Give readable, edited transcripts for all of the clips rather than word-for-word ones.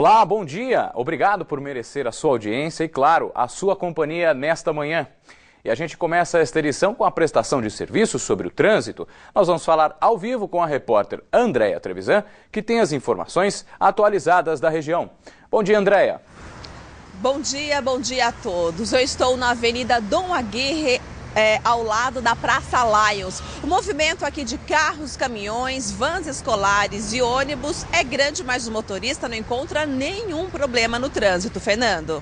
Olá, bom dia. Obrigado por merecer a sua audiência e, claro, a sua companhia nesta manhã. E a gente começa esta edição com a prestação de serviços sobre o trânsito. Nós vamos falar ao vivo com a repórter Andréia Trevisan, que tem as informações atualizadas da região. Bom dia, Andréia. Bom dia a todos. Eu estou na Avenida Dom Aguirre, ao lado da Praça Lions. O movimento aqui de carros, caminhões, vans escolares e ônibus é grande, mas o motorista não encontra nenhum problema no trânsito. Fernando.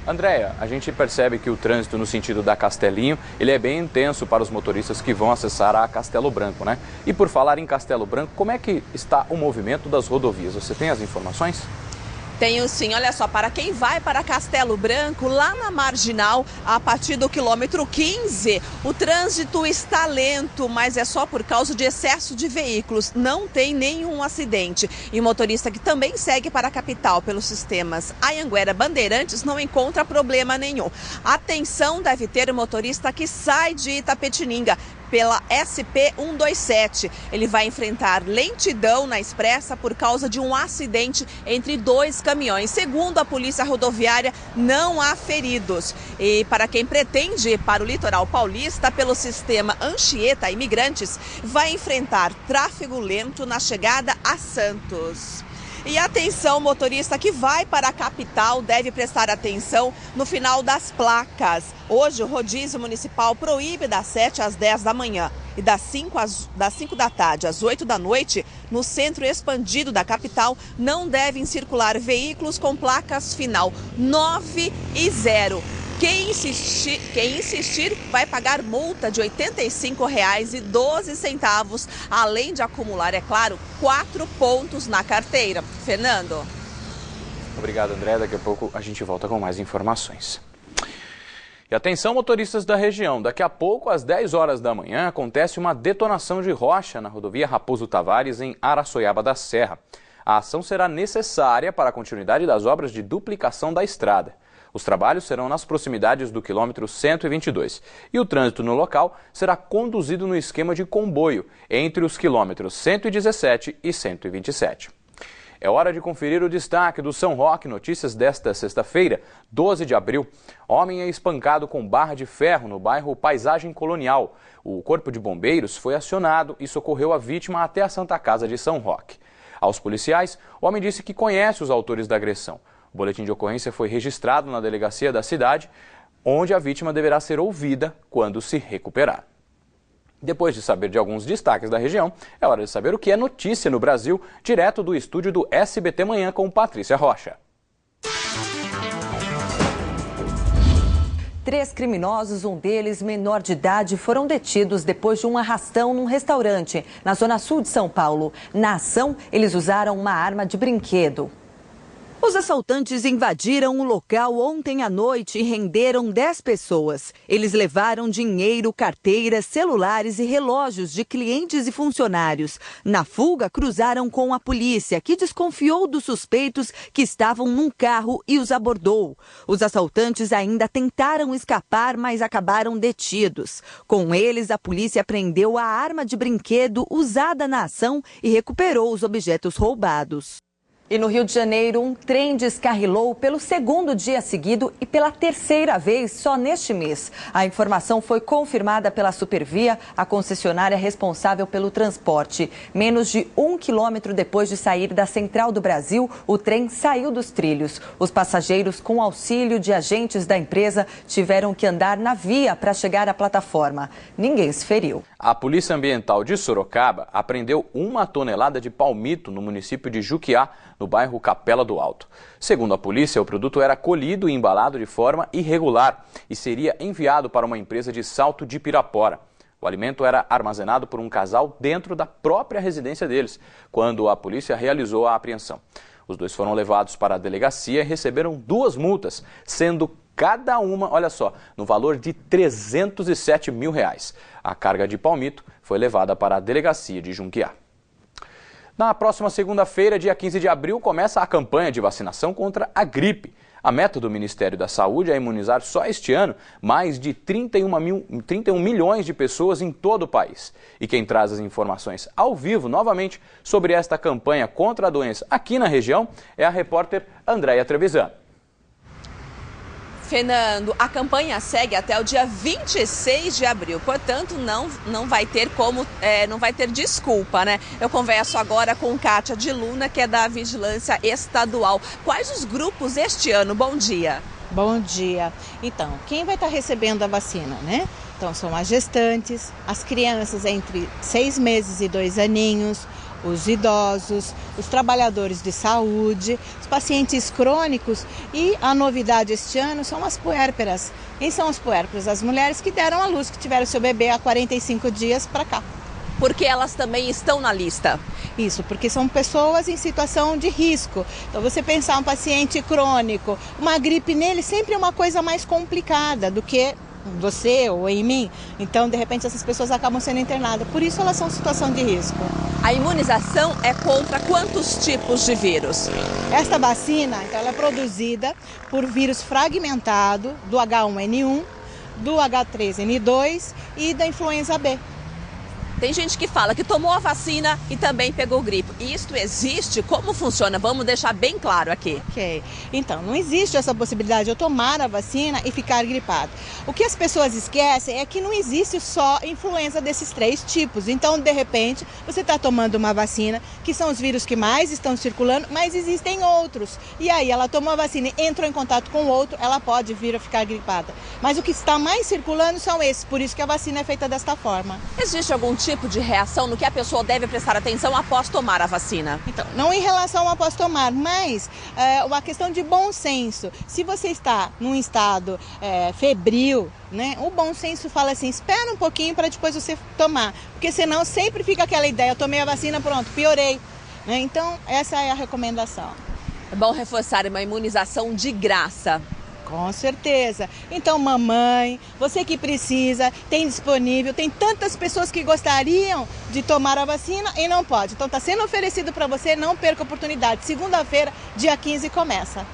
Andréia, a gente percebe que o trânsito no sentido da Castelinho, ele é bem intenso para os motoristas que vão acessar a Castelo Branco, né? E por falar em Castelo Branco, como é que está o movimento das rodovias? Você tem as informações? Tenho sim, olha só, para quem vai para Castelo Branco, lá na Marginal, a partir do quilômetro 15, o trânsito está lento, mas é só por causa de excesso de veículos, não tem nenhum acidente. E o motorista que também segue para a capital pelos sistemas Anhanguera Bandeirantes não encontra problema nenhum. Atenção, deve ter o motorista que sai de Itapetininga pela SP-127. Ele vai enfrentar lentidão na expressa por causa de um acidente entre dois caminhões. Segundo a Polícia Rodoviária, não há feridos. E para quem pretende ir para o litoral paulista pelo sistema Anchieta Imigrantes, vai enfrentar tráfego lento na chegada a Santos. E atenção, motorista que vai para a capital deve prestar atenção no final das placas. Hoje o rodízio municipal proíbe das 7 às 10 da manhã e das 5 da tarde às 8 da noite, no centro expandido da capital, não devem circular veículos com placas final 9 e 0. Quem insistir vai pagar multa de R$ 85,12, além de acumular, é claro, 4 pontos na carteira. Fernando. Obrigado, André. Daqui a pouco a gente volta com mais informações. E atenção, motoristas da região. Daqui a pouco, às 10 horas da manhã, acontece uma detonação de rocha na rodovia Raposo Tavares, em Araçoiaba da Serra. A ação será necessária para a continuidade das obras de duplicação da estrada. Os trabalhos serão nas proximidades do quilômetro 122 e o trânsito no local será conduzido no esquema de comboio entre os quilômetros 117 e 127. É hora de conferir o destaque do São Roque, notícias desta sexta-feira, 12 de abril. Homem é espancado com barra de ferro no bairro Paisagem Colonial. O Corpo de Bombeiros foi acionado e socorreu a vítima até a Santa Casa de São Roque. Aos policiais, o homem disse que conhece os autores da agressão. O boletim de ocorrência foi registrado na delegacia da cidade, onde a vítima deverá ser ouvida quando se recuperar. Depois de saber de alguns destaques da região, é hora de saber o que é notícia no Brasil, direto do estúdio do SBT Manhã com Patrícia Rocha. 3 criminosos, um deles menor de idade, foram detidos depois de um arrastão num restaurante na zona sul de São Paulo. Na ação, eles usaram uma arma de brinquedo. Os assaltantes invadiram o local ontem à noite e renderam 10 pessoas. Eles levaram dinheiro, carteiras, celulares e relógios de clientes e funcionários. Na fuga, cruzaram com a polícia, que desconfiou dos suspeitos que estavam num carro e os abordou. Os assaltantes ainda tentaram escapar, mas acabaram detidos. Com eles, a polícia prendeu a arma de brinquedo usada na ação e recuperou os objetos roubados. E no Rio de Janeiro, um trem descarrilou pelo segundo dia seguido e pela terceira vez só neste mês. A informação foi confirmada pela Supervia, a concessionária responsável pelo transporte. Menos de 1 quilômetro depois de sair da Central do Brasil, o trem saiu dos trilhos. Os passageiros, com auxílio de agentes da empresa, tiveram que andar na via para chegar à plataforma. Ninguém se feriu. A Polícia Ambiental de Sorocaba apreendeu 1 tonelada de palmito no município de Juquiá, no bairro Capela do Alto. Segundo a polícia, o produto era colhido e embalado de forma irregular e seria enviado para uma empresa de Salto de Pirapora. O alimento era armazenado por um casal dentro da própria residência deles, quando a polícia realizou a apreensão. Os dois foram levados para a delegacia e receberam 2 multas, sendo cada uma, olha só, no valor de R$ 307 mil. A carga de palmito foi levada para a delegacia de Junquiá. Na próxima segunda-feira, dia 15 de abril, começa a campanha de vacinação contra a gripe. A meta do Ministério da Saúde é imunizar só este ano mais de 31 milhões de pessoas em todo o país. E quem traz as informações ao vivo, novamente, sobre esta campanha contra a doença aqui na região é a repórter Andréia Trevisan. Fernando, a campanha segue até o dia 26 de abril, portanto não vai ter não vai ter desculpa, né? Eu converso agora com Kátia de Luna, que é da Vigilância Estadual. Quais os grupos este ano? Bom dia. Bom dia. Então, quem vai estar recebendo a vacina, né? Então, são as gestantes, as crianças entre 6 meses e 2 aninhos, os idosos, os trabalhadores de saúde, os pacientes crônicos e a novidade este ano são as puérperas. Quem são as puérperas? As mulheres que deram à luz, que tiveram seu bebê há 45 dias para cá. Porque elas também estão na lista? Isso, porque são pessoas em situação de risco. Então, você pensar um paciente crônico, uma gripe nele sempre é uma coisa mais complicada do que você ou em mim. Então, de repente, essas pessoas acabam sendo internadas. Por isso, elas são em situação de risco. A imunização é contra quantos tipos de vírus? Esta vacina, então, ela é produzida por vírus fragmentado do H1N1, do H3N2 e da influenza B. Tem gente que fala que tomou a vacina e também pegou gripe. Isto existe? Como funciona? Vamos deixar bem claro aqui. Ok. Então, não existe essa possibilidade de eu tomar a vacina e ficar gripado. O que as pessoas esquecem é que não existe só influenza desses 3 tipos. Então, de repente, você está tomando uma vacina, que são os vírus que mais estão circulando, mas existem outros. E aí, ela tomou a vacina e entrou em contato com outro, ela pode vir a ficar gripada. Mas o que está mais circulando são esses, por isso que a vacina é feita desta forma. Existe algum tipo de reação no que a pessoa deve prestar atenção após tomar a vacina? Então, não em relação após tomar, mas uma questão de bom senso. Se você está num estado febril, né, o bom senso fala assim, espera um pouquinho para depois você tomar, porque senão sempre fica aquela ideia, eu tomei a vacina, pronto, piorei. Né? Então, essa é a recomendação. É bom reforçar uma imunização de graça. Com certeza. Então, mamãe, você que precisa, tem disponível, tem tantas pessoas que gostariam de tomar a vacina e não pode. Então, está sendo oferecido para você, não perca a oportunidade. Segunda-feira, dia 15, começa.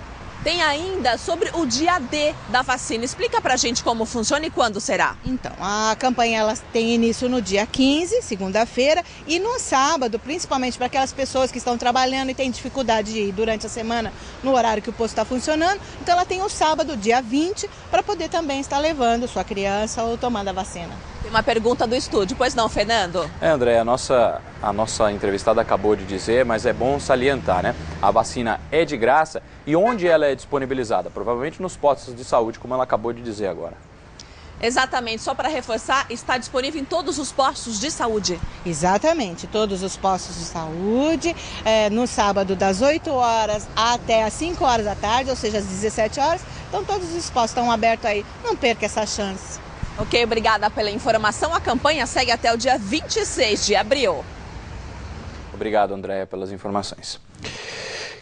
Tem ainda sobre o dia D da vacina. Explica pra gente como funciona e quando será. Então, a campanha ela tem início no dia 15, segunda-feira, e no sábado, principalmente para aquelas pessoas que estão trabalhando e têm dificuldade de ir durante a semana no horário que o posto está funcionando. Então, ela tem o sábado, dia 20, para poder também estar levando sua criança ou tomando a vacina. Tem uma pergunta do estúdio, pois não, Fernando? André, a nossa entrevistada acabou de dizer, mas é bom salientar, né? A vacina é de graça e onde ela é disponibilizada? Provavelmente nos postos de saúde, como ela acabou de dizer agora. Exatamente, só para reforçar, está disponível em todos os postos de saúde. Exatamente, todos os postos de saúde, no sábado das 8 horas até as 5 horas da tarde, ou seja, às 17 horas. Então todos os postos estão abertos aí, não perca essa chance. Ok, obrigada pela informação. A campanha segue até o dia 26 de abril. Obrigado, Andréia, pelas informações.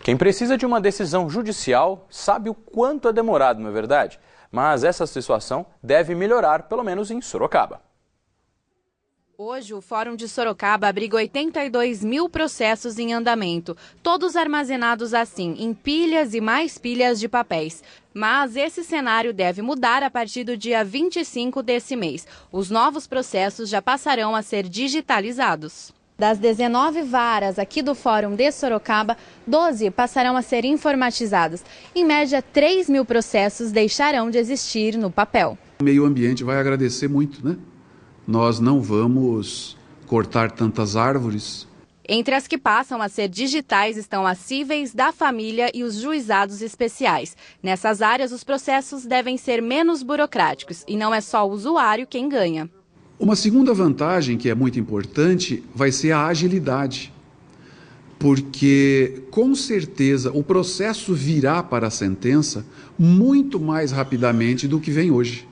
Quem precisa de uma decisão judicial sabe o quanto é demorado, não é verdade? Mas essa situação deve melhorar, pelo menos em Sorocaba. Hoje, o Fórum de Sorocaba abriga 82 mil processos em andamento, todos armazenados assim, em pilhas e mais pilhas de papéis. Mas esse cenário deve mudar a partir do dia 25 desse mês. Os novos processos já passarão a ser digitalizados. Das 19 varas aqui do Fórum de Sorocaba, 12 passarão a ser informatizadas. Em média, 3 mil processos deixarão de existir no papel. O meio ambiente vai agradecer muito, né? Nós não vamos cortar tantas árvores. Entre as que passam a ser digitais estão as cíveis da família e os juizados especiais. Nessas áreas, os processos devem ser menos burocráticos e não é só o usuário quem ganha. Uma segunda vantagem que é muito importante vai ser a agilidade, porque com certeza o processo virá para a sentença muito mais rapidamente do que vem hoje.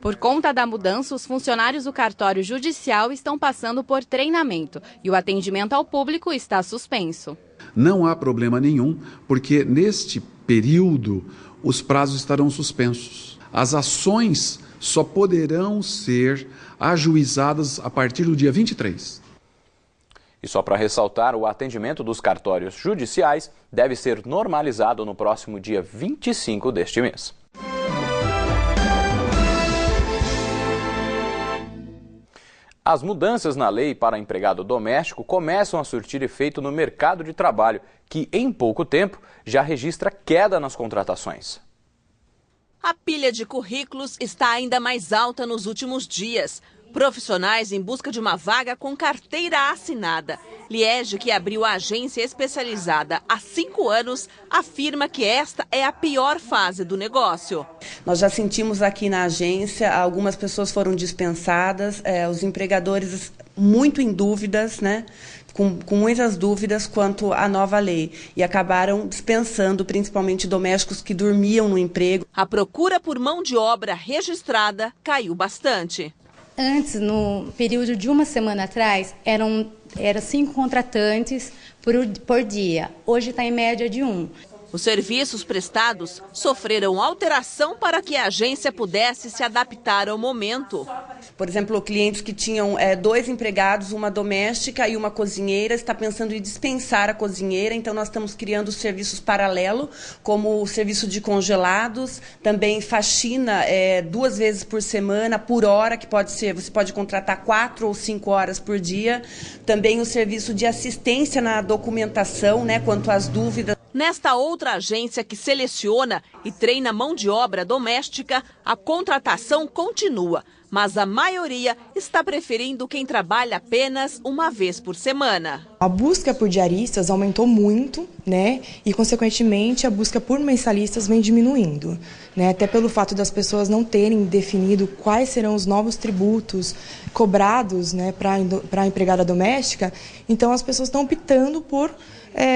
Por conta da mudança, os funcionários do cartório judicial estão passando por treinamento e o atendimento ao público está suspenso. Não há problema nenhum, porque neste período os prazos estarão suspensos. As ações só poderão ser ajuizadas a partir do dia 23. E só para ressaltar, o atendimento dos cartórios judiciais deve ser normalizado no próximo dia 25 deste mês. As mudanças na lei para empregado doméstico começam a surtir efeito no mercado de trabalho, que em pouco tempo já registra queda nas contratações. A pilha de currículos está ainda mais alta nos últimos dias. Profissionais em busca de uma vaga com carteira assinada. Liege, que abriu a agência especializada há 5 anos, afirma que esta é a pior fase do negócio. Nós já sentimos aqui na agência, algumas pessoas foram dispensadas, os empregadores muito em dúvidas, né? Com muitas dúvidas quanto à nova lei, e acabaram dispensando principalmente domésticos que dormiam no emprego. A procura por mão de obra registrada caiu bastante. Antes, no período de uma semana atrás, eram 5 contratantes por dia. Hoje está em média de 1. Os serviços prestados sofreram alteração para que a agência pudesse se adaptar ao momento. Por exemplo, clientes que tinham 2 empregados, uma doméstica e uma cozinheira, está pensando em dispensar a cozinheira, então nós estamos criando serviços paralelos, como o serviço de congelados, também faxina 2 vezes por semana, por hora, que pode ser, você pode contratar 4 ou 5 horas por dia. Também o serviço de assistência na documentação, né, quanto às dúvidas. Nesta outra agência que seleciona e treina mão de obra doméstica, a contratação continua, mas a maioria está preferindo quem trabalha apenas uma vez por semana. A busca por diaristas aumentou muito, né? E, consequentemente, a busca por mensalistas vem diminuindo, né? Até pelo fato das pessoas não terem definido quais serão os novos tributos cobrados, né, para a empregada doméstica, então as pessoas estão optando por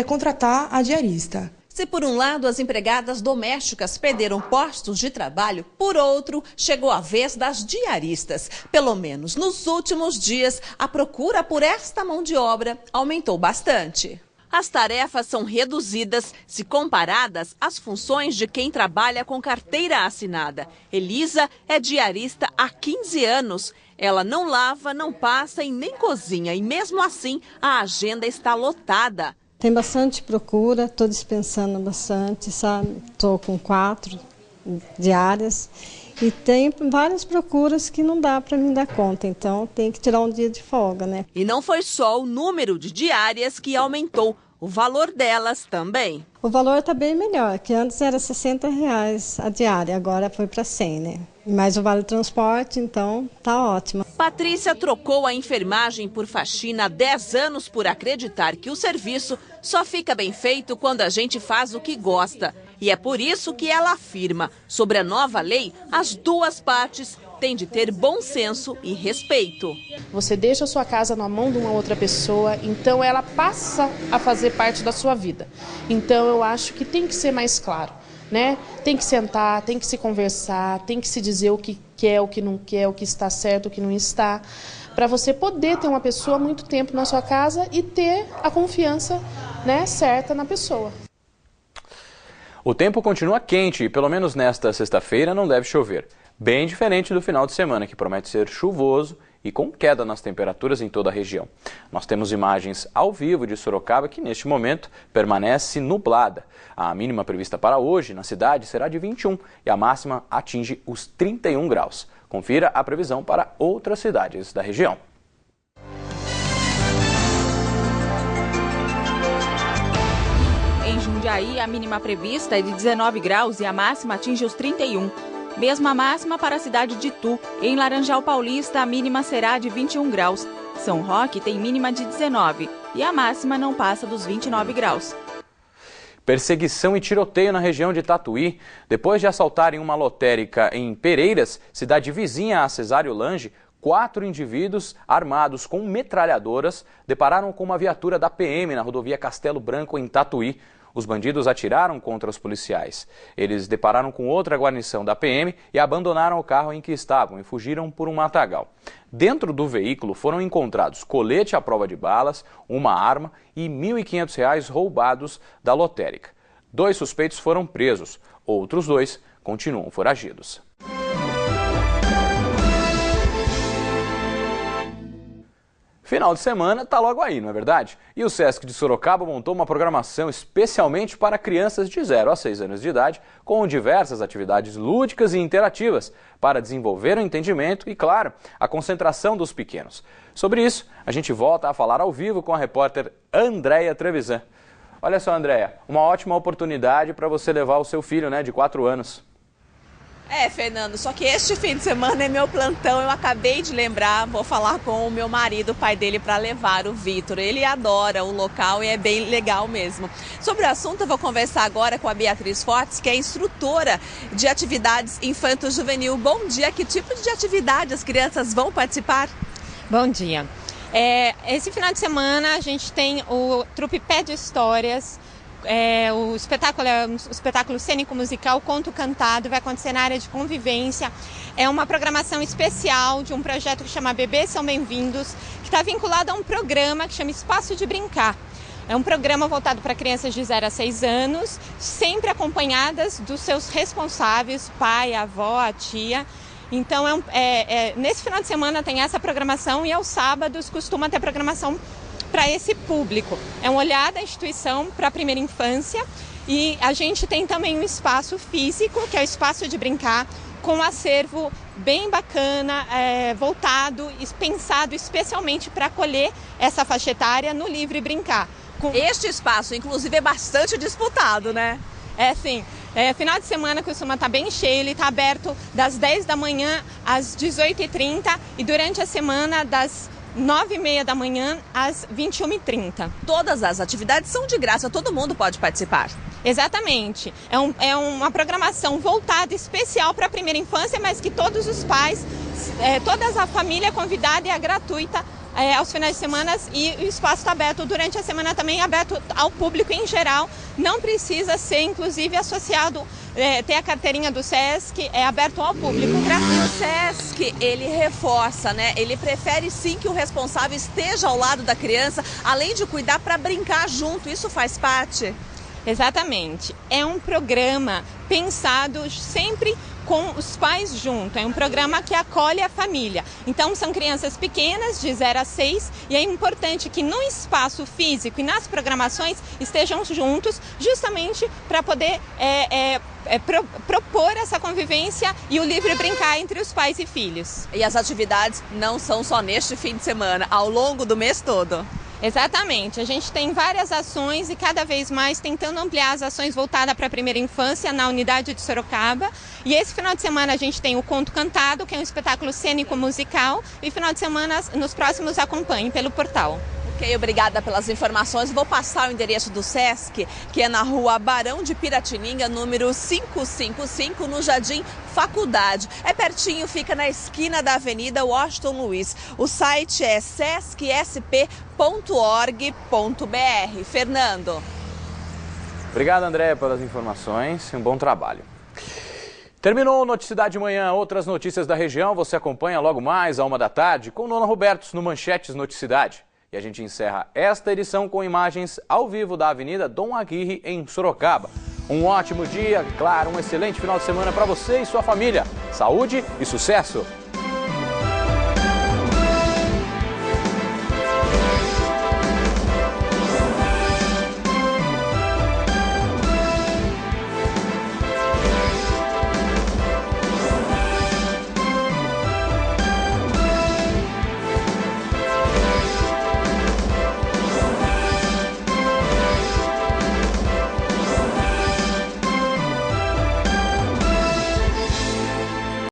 contratar a diarista. Se por um lado as empregadas domésticas perderam postos de trabalho, por outro chegou a vez das diaristas. Pelo menos nos últimos dias, a procura por esta mão de obra aumentou bastante. As tarefas são reduzidas se comparadas às funções de quem trabalha com carteira assinada. Elisa é diarista há 15 anos. Ela não lava, não passa e nem cozinha, e mesmo assim a agenda está lotada. Tem bastante procura, estou dispensando bastante, sabe? Estou com 4 diárias e tem várias procuras que não dá para mim dar conta, então tem que tirar um dia de folga, né? E não foi só o número de diárias que aumentou, o valor delas também. O valor está bem melhor, que antes era R$60 a diária, agora foi para 100, né? Mais o vale transporte, então tá ótimo. Patrícia trocou a enfermagem por faxina há 10 anos por acreditar que o serviço só fica bem feito quando a gente faz o que gosta. E é por isso que ela afirma, sobre a nova lei, as duas partes têm de ter bom senso e respeito. Você deixa a sua casa na mão de uma outra pessoa, então ela passa a fazer parte da sua vida. Então eu acho que tem que ser mais claro, né? Tem que sentar, tem que se conversar, tem que se dizer o que quer, o que não quer, o que está certo, o que não está, para você poder ter uma pessoa há muito tempo na sua casa e ter a confiança, né, certa na pessoa. O tempo continua quente e pelo menos nesta sexta-feira não deve chover. Bem diferente do final de semana, que promete ser chuvoso e com queda nas temperaturas em toda a região. Nós temos imagens ao vivo de Sorocaba que neste momento permanece nublada. A mínima prevista para hoje na cidade será de 21 e a máxima atinge os 31 graus. Confira a previsão para outras cidades da região. Em Jundiaí, a mínima prevista é de 19 graus e a máxima atinge os 31. Mesma máxima para a cidade de Itu. Em Laranjal Paulista, a mínima será de 21 graus. São Roque tem mínima de 19 e a máxima não passa dos 29 graus. Perseguição e tiroteio na região de Tatuí. Depois de assaltarem uma lotérica em Pereiras, cidade vizinha a Cesário Lange, 4 indivíduos armados com metralhadoras depararam com uma viatura da PM na rodovia Castelo Branco, em Tatuí. Os bandidos atiraram contra os policiais. Eles depararam com outra guarnição da PM e abandonaram o carro em que estavam e fugiram por um matagal. Dentro do veículo foram encontrados colete à prova de balas, uma arma e R$ 1.500 roubados da lotérica. 2 suspeitos foram presos, outros 2 continuam foragidos. Final de semana tá logo aí, não é verdade? E o Sesc de Sorocaba montou uma programação especialmente para crianças de 0 a 6 anos de idade, com diversas atividades lúdicas e interativas para desenvolver o entendimento e, claro, a concentração dos pequenos. Sobre isso, a gente volta a falar ao vivo com a repórter Andréia Trevisan. Olha só, Andréia, uma ótima oportunidade para você levar o seu filho, de 4 anos. Fernando, só que este fim de semana é meu plantão, eu acabei de lembrar, vou falar com o meu marido, o pai dele, para levar o Vitor. Ele adora o local e é bem legal mesmo. Sobre o assunto, eu vou conversar agora com a Beatriz Fortes, que é instrutora de atividades infanto-juvenil. Bom dia, que tipo de atividade as crianças vão participar? Bom dia. Esse final de semana a gente tem o Trupe Pé de Histórias. O espetáculo cênico-musical Conto Cantado, vai acontecer na área de convivência. É uma programação especial de um projeto que chama Bebês São Bem-vindos, que está vinculado a um programa que chama Espaço de Brincar. É um programa voltado para crianças de 0 a 6 anos, sempre acompanhadas dos seus responsáveis, pai, avó, a tia. Então, nesse final de semana tem essa programação e aos sábados costuma ter programação para esse público. É um olhar da instituição para a primeira infância e a gente tem também um espaço físico, que é o espaço de brincar, com um acervo bem bacana, voltado e pensado especialmente para acolher essa faixa etária no Livre Brincar. Este espaço, inclusive, é bastante disputado, né? Sim. Final de semana costuma estar bem cheio, ele está aberto das 10 da manhã às 18h30 e durante a semana das 9h30 da manhã às 21h30. Todas as atividades são de graça, todo mundo pode participar. Exatamente. É uma programação voltada especial para a primeira infância, mas que todos os pais, toda a família convidada e é gratuita aos finais de semana, e o espaço está aberto durante a semana também, aberto ao público em geral. Não precisa ser, inclusive, associado, ter a carteirinha do Sesc, é aberto ao público. E o Sesc, ele reforça, Ele prefere sim que o responsável esteja ao lado da criança, além de cuidar para brincar junto. Isso faz parte? Exatamente. É um programa pensado sempre com os pais junto. É um programa que acolhe a família. Então, são crianças pequenas, de 0 a 6, e é importante que no espaço físico e nas programações estejam juntos, justamente para poder propor essa convivência e o livre brincar entre os pais e filhos. E as atividades não são só neste fim de semana, ao longo do mês todo. Exatamente, a gente tem várias ações e cada vez mais tentando ampliar as ações voltadas para a primeira infância na unidade de Sorocaba. E esse final de semana a gente tem o Conto Cantado, que é um espetáculo cênico-musical, e final de semana nos próximos acompanhem pelo portal. Ok, obrigada pelas informações. Vou passar o endereço do Sesc, que é na rua Barão de Piratininga, número 555, no Jardim Faculdade. É pertinho, fica na esquina da Avenida Washington Luiz. O site é sescsp.org.br. Fernando. Obrigado, André, pelas informações e um bom trabalho. Terminou o Noticidade de Manhã. Outras notícias da região você acompanha logo mais à 13h com Nona Robertos no Manchetes Noticidade. E a gente encerra esta edição com imagens ao vivo da Avenida Dom Aguirre, em Sorocaba. Um ótimo dia, claro, um excelente final de semana para você e sua família. Saúde e sucesso!